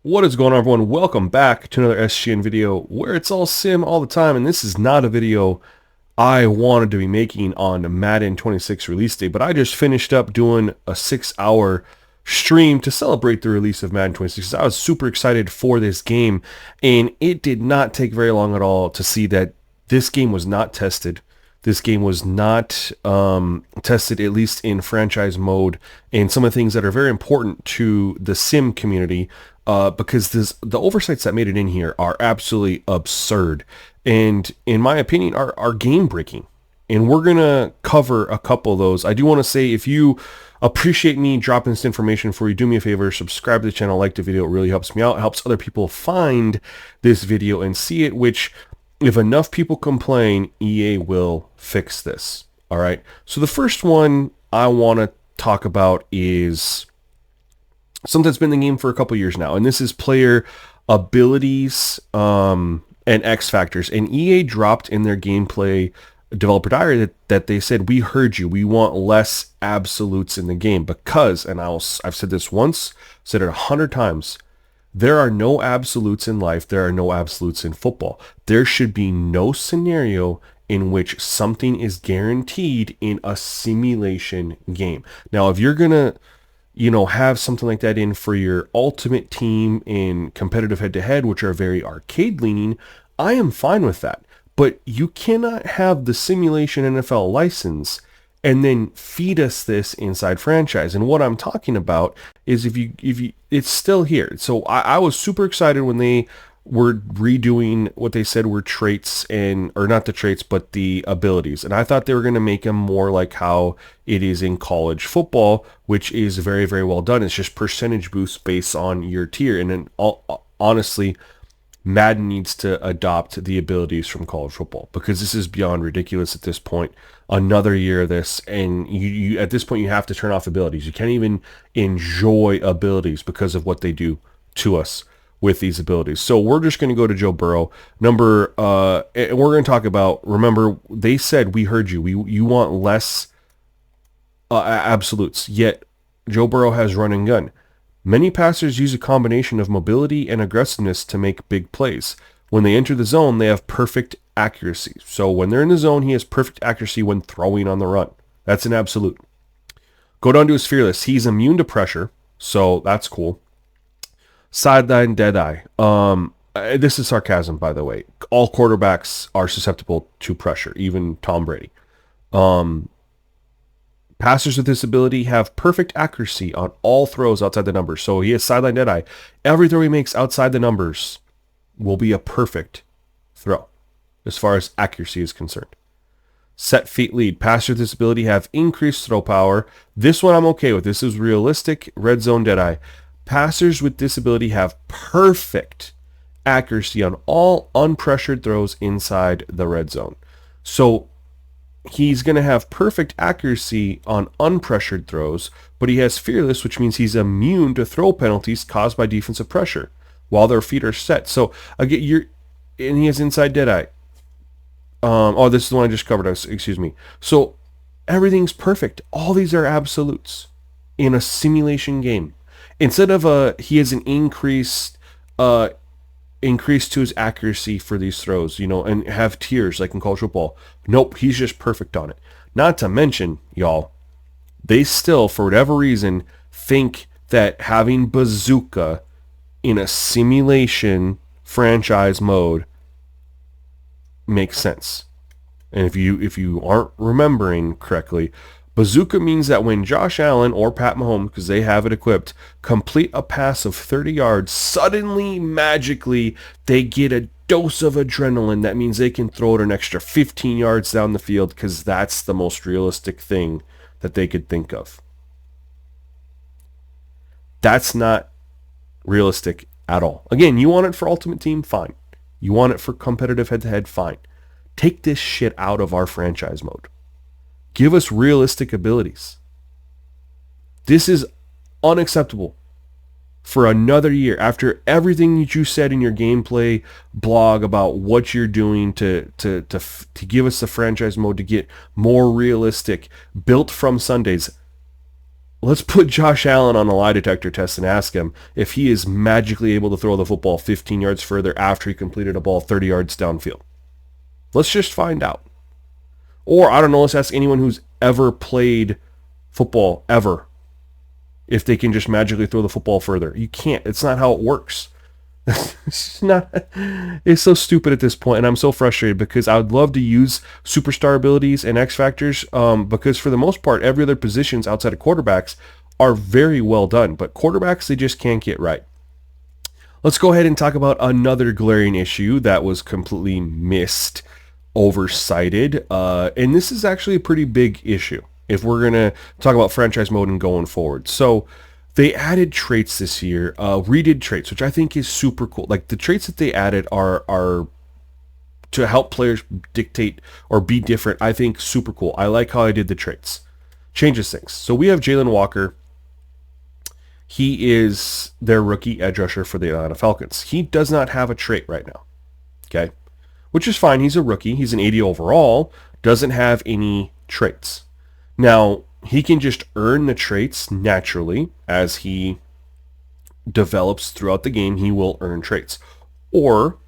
What is going on, everyone? Welcome back to another SGN video where it's all sim all the time, and this is not a video I wanted to be making on Madden 26 release day, but I just finished up doing a 6-hour stream to celebrate the release of Madden 26. I was super excited for this game, and it did not take very long at all to see that this game was not tested. This game was not tested, at least in franchise mode, and some of the things that are very important to the sim community, because the oversights that made it in here are absolutely absurd, and in my opinion, are game breaking. And we're gonna cover a couple of those. I do want to say, if you appreciate me dropping this information for you, do me a favor, subscribe to the channel, like the video. It really helps me out. It helps other people find this video and see it, which, if enough people complain, EA will fix this. All right. So the first one I want to talk about is something that's been in the game for a couple years now, and this is player abilities and X factors. And EA dropped in their gameplay developer diary that they said, "We heard you. We want less absolutes in the game because," and I've said this once, said it 100 times. There are no absolutes in life. There are no absolutes in football. There should be no scenario in which something is guaranteed in a simulation game. Now, if you're going to, have something like that in for your ultimate team in competitive head-to-head, which are very arcade leaning, I am fine with that. But you cannot have the simulation NFL license and then feed us this inside franchise. And what I'm talking about is if you it's still here. So I was super excited when they were redoing what they said were traits, or not the traits, but the abilities. And I thought they were going to make them more like how it is in college football, which is very, very well done. It's just percentage boost based on your tier. And then honestly, Madden needs to adopt the abilities from college football, because this is beyond ridiculous at this point. Another year of this, and you at this point you have to turn off abilities. You can't even enjoy abilities because of what they do to us with these abilities. So we're just going to go to Joe Burrow. And we're going to talk about, remember, they said, "We heard you. You want less absolutes." Yet Joe Burrow has run and gun. Many passers use a combination of mobility and aggressiveness to make big plays. When they enter the zone, they have perfect accuracy. So when they're in the zone, he has perfect accuracy when throwing on the run. That's an absolute. Go down to his fearless. He's immune to pressure, so that's cool. Sideline deadeye. This is sarcasm, by the way. All quarterbacks are susceptible to pressure, even Tom Brady. Passers with this ability have perfect accuracy on all throws outside the numbers. So he has sideline deadeye. Every throw he makes outside the numbers will be a perfect throw as far as accuracy is concerned. Set feet lead. Passers with this ability have increased throw power. This one I'm okay with. This is realistic. Red zone deadeye. Passers with this ability have perfect accuracy on all unpressured throws inside the red zone. So he's going to have perfect accuracy on unpressured throws, but he has fearless, which means he's immune to throw penalties caused by defensive pressure while their feet are set. So again, and he has inside deadeye. This is the one I just covered. Excuse me. So everything's perfect. All these are absolutes in a simulation game. Instead of he has an increase to his accuracy for these throws, and have tiers like in college football. Nope, he's just perfect on it. Not to mention, y'all, they still, for whatever reason, think that having bazooka in a simulation franchise mode makes sense. And if you aren't remembering correctly, bazooka means that when Josh Allen or Pat Mahomes, because they have it equipped, complete a pass of 30 yards, suddenly, magically, they get a dose of adrenaline. That means they can throw it an extra 15 yards down the field, because that's the most realistic thing that they could think of. That's not realistic at all. Again, you want it for Ultimate Team? Fine. You want it for competitive head-to-head? Fine. Take this shit out of our franchise mode. Give us realistic abilities. This is unacceptable for another year after everything that you said in your gameplay blog about what you're doing to give us the franchise mode to get more realistic, built from Sundays. let's put Josh Allen on a lie detector test and ask him if he is magically able to throw the football 15 yards further after he completed a ball 30 yards downfield. Let's just find out. Or, I don't know, let's ask anyone who's ever played football, ever, if they can just magically throw the football further. You can't. It's not how it works. It's so stupid at this point, and I'm so frustrated because I would love to use superstar abilities and X factors, because for the most part, every other positions outside of quarterbacks are very well done, but quarterbacks, they just can't get right. Let's go ahead and talk about another glaring issue that was completely missed, oversighted, and this is actually a pretty big issue if we're going to talk about franchise mode and going forward. So they added traits this year, redid traits, which I think is super cool. Like, the traits that they added are to help players dictate or be different. I think super cool. I like how I did the traits. Changes things. So we have Jalen Walker. He is their rookie edge rusher for the Atlanta Falcons. He does not have a trait right now. Okay? Which is fine. He's a rookie. He's an 80 overall. Doesn't have any traits. Now, he can just earn the traits naturally as he develops throughout the game. He will earn traits. Or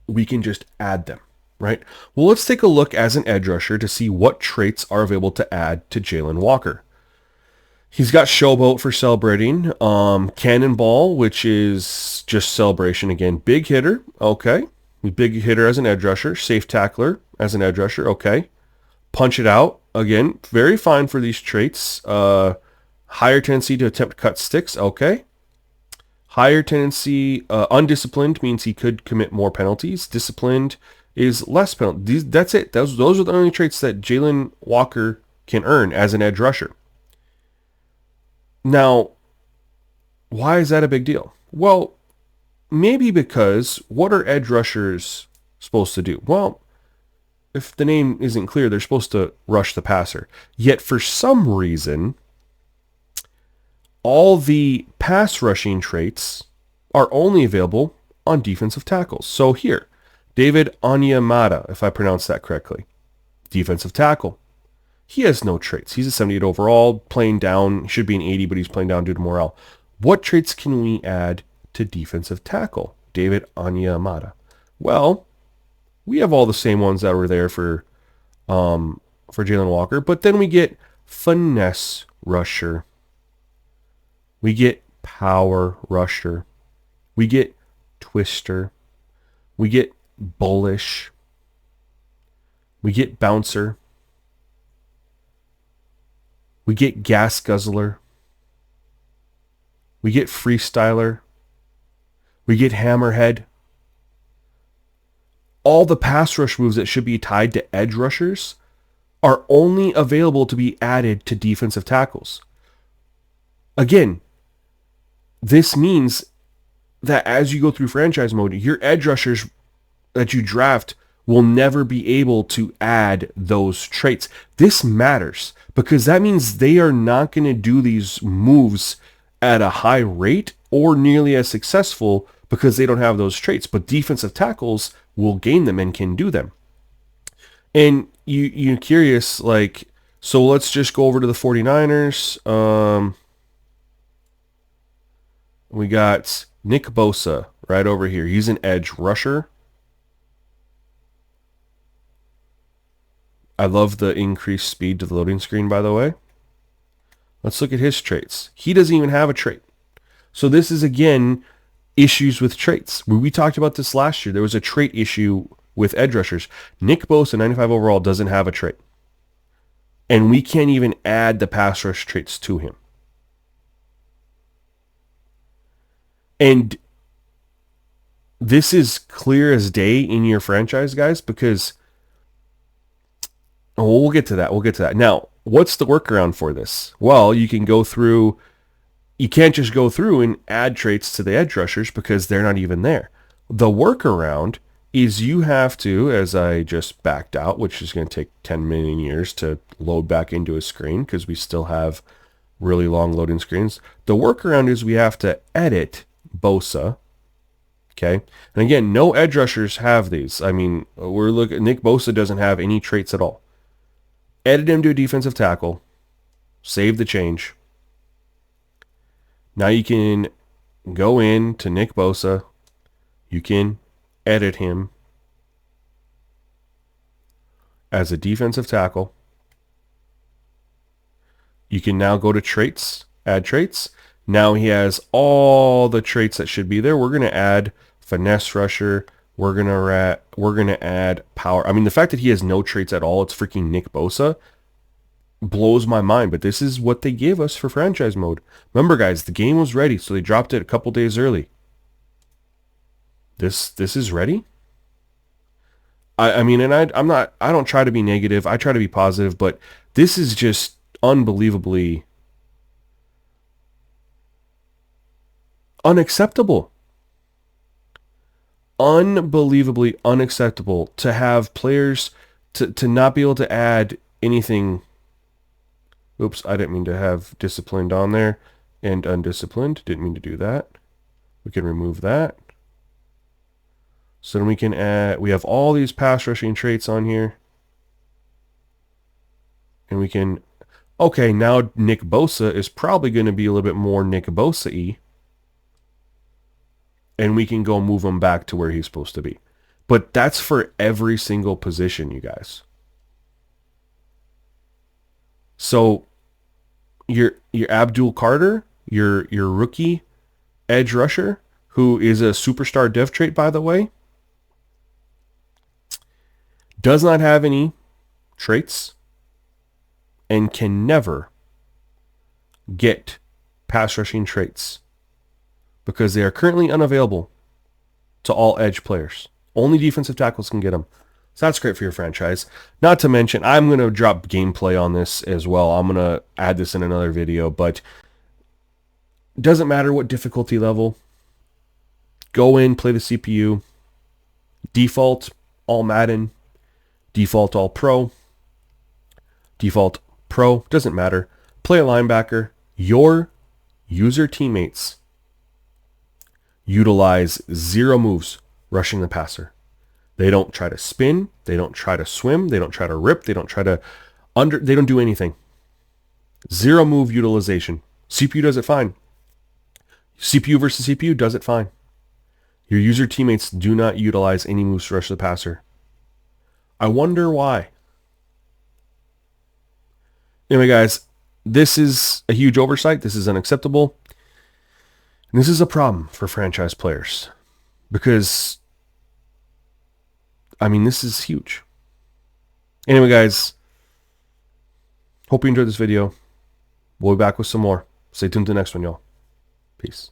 we can just add them, right? Well, let's take a look as an edge rusher to see what traits are available to add to Jalen Walker. He's got Showboat for celebrating, Cannonball, which is just celebration again, Big Hitter, okay. Big Hitter as an edge rusher, Safe Tackler as an edge rusher, okay. Punch It Out, again, very fine for these traits. Higher tendency to attempt cut sticks, okay. Higher tendency, undisciplined means he could commit more penalties. Disciplined is less penalties. That's it. Those are the only traits that Jalen Walker can earn as an edge rusher. Now, why is that a big deal? Well, maybe because what are edge rushers supposed to do? Well, if the name isn't clear, they're supposed to rush the passer. Yet for some reason, all the pass rushing traits are only available on defensive tackles. So here, David Onyemata, if I pronounce that correctly, defensive tackle. He has no traits. He's a 78 overall, playing down. He should be an 80, but he's playing down due to morale. What traits can we add to defensive tackle? David Onyemata. Well, we have all the same ones that were there for Jalen Walker, but then we get finesse rusher. We get power rusher. We get twister. We get bullish. We get bouncer. We get gas guzzler. We get freestyler. We get hammerhead. All the pass rush moves that should be tied to edge rushers are only available to be added to defensive tackles. Again, this means that as you go through franchise mode, your edge rushers that you draft will never be able to add those traits. This matters because that means they are not going to do these moves at a high rate or nearly as successful because they don't have those traits. But defensive tackles will gain them and can do them. And you're curious, like, so let's just go over to the 49ers. We got Nick Bosa right over here. He's an edge rusher. I love the increased speed to the loading screen, by the way. Let's look at his traits. He doesn't even have a trait. So this is, again, issues with traits. We talked about this last year. There was a trait issue with edge rushers. Nick Bosa, 95 overall, doesn't have a trait. And we can't even add the pass rush traits to him. And this is clear as day in your franchise, guys, because we'll get to that. Now, what's the workaround for this? Well, you can go through, you can't just go through and add traits to the edge rushers because they're not even there. The workaround is you have to, as I just backed out, which is going to take 10 million years to load back into a screen because we still have really long loading screens. The workaround is we have to edit Bosa. Okay. And again, no edge rushers have these. I mean, we're looking, Nick Bosa doesn't have any traits at all. Edit him to a defensive tackle. Save the change. Now you can go in to Nick Bosa. You can edit him as a defensive tackle. You can now go to traits, add traits. Now he has all the traits that should be there. We're going to add finesse rusher. We're going to add power. I mean, the fact that he has no traits at all, it's freaking Nick Bosa, blows my mind. But this is what they gave us for franchise mode. Remember, guys, the game was ready, so they dropped it a couple days early. This is ready. I mean, and I don't try to be negative. I try to be positive, but this is just unbelievably unacceptable. Unbelievably unacceptable to have players to not be able to add anything. Oops, I didn't mean to have disciplined on there and undisciplined. Didn't mean to do that. We can remove that. So then we can add, we have all these pass rushing traits on here. And we can, okay, now Nick Bosa is probably going to be a little bit more Nick Bosa-y. And we can go move him back to where he's supposed to be. But that's for every single position, you guys. So your Abdul Carter, your rookie edge rusher, who is a superstar dev trait, by the way, does not have any traits and can never get pass rushing traits because they are currently unavailable to all edge players. Only defensive tackles can get them. So that's great for your franchise. Not to mention, I'm going to drop gameplay on this as well. I'm going to add this in another video, but it doesn't matter what difficulty level. Go in, play the CPU. Default, all Madden. Default all pro. Default pro, doesn't matter. Play a linebacker. Your user teammates utilize 0 moves rushing the passer. They don't try to spin. They don't try to swim. They don't try to rip. They don't try to they don't do anything. 0 move utilization. CPU does it fine. CPU versus CPU does it fine. Your user teammates do not utilize any moves to rush the passer. I wonder why. Anyway, guys, this is a huge oversight. This is unacceptable. And this is a problem for franchise players. Because, I mean, this is huge. Anyway, guys, hope you enjoyed this video. We'll be back with some more. Stay tuned to the next one, y'all. Peace.